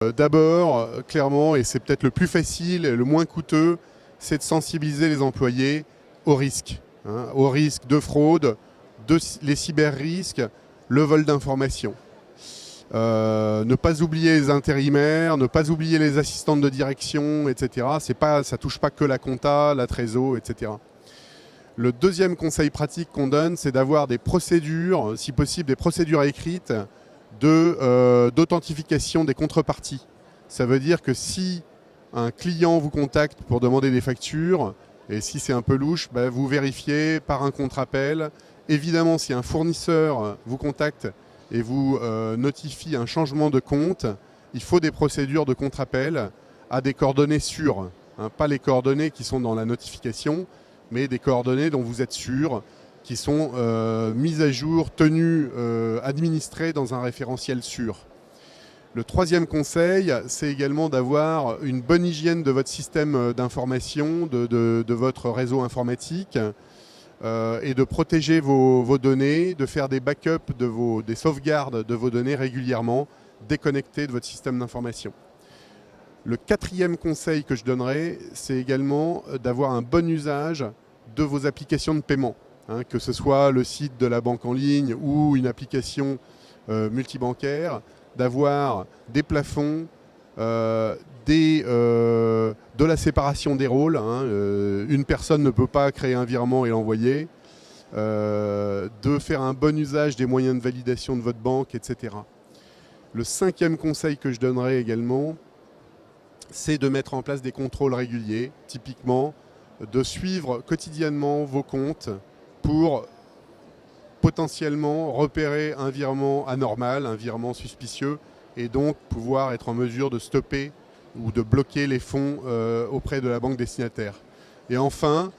D'abord, clairement, et c'est peut-être le plus facile, le moins coûteux, c'est de sensibiliser les employés au risque. Au risque de fraude, les cyber-risques, le vol d'informations. Ne pas oublier les intérimaires, ne pas oublier les assistantes de direction, etc. Ça ne touche pas que la compta, la trésor, etc. Le deuxième conseil pratique qu'on donne, c'est d'avoir des procédures, si possible des procédures écrites d'authentification des contreparties. Ça veut dire que si un client vous contacte pour demander des factures, et si c'est un peu louche, vous vérifiez par un contre-appel. Évidemment, si un fournisseur vous contacte et vous notifie un changement de compte, il faut des procédures de contre-appel à des coordonnées sûres. Pas les coordonnées qui sont dans la notification, mais des coordonnées dont vous êtes sûr, qui sont mises à jour, tenues, administrées dans un référentiel sûr. Le troisième conseil, c'est également d'avoir une bonne hygiène de votre système d'information, de votre réseau informatique, et de protéger vos données, de faire des backups, des sauvegardes de vos données régulièrement, déconnectées de votre système d'information. Le quatrième conseil que je donnerai, c'est également d'avoir un bon usage de vos applications de paiement. Que ce soit le site de la banque en ligne ou une application multibancaire, d'avoir des plafonds, de la séparation des rôles. Une personne ne peut pas créer un virement et l'envoyer, de faire un bon usage des moyens de validation de votre banque, etc. Le cinquième conseil que je donnerai également, c'est de mettre en place des contrôles réguliers, typiquement de suivre quotidiennement vos comptes pour potentiellement repérer un virement anormal, un virement suspicieux, et donc pouvoir être en mesure de stopper ou de bloquer les fonds auprès de la banque destinataire. Et enfin,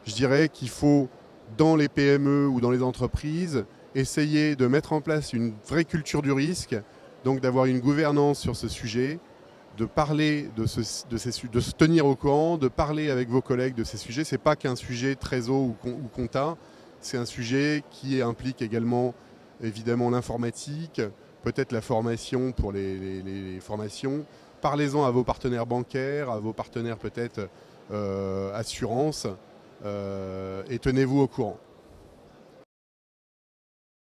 je dirais qu'il faut, dans les PME ou dans les entreprises, essayer de mettre en place une vraie culture du risque, donc d'avoir une gouvernance sur ce sujet, de parler de se tenir au courant, de parler avec vos collègues de ces sujets. Ce n'est pas qu'un sujet trésor ou compta, c'est un sujet qui implique également évidemment l'informatique, peut-être la formation pour les formations. Parlez-en à vos partenaires bancaires, à vos partenaires peut-être assurances, et tenez-vous au courant.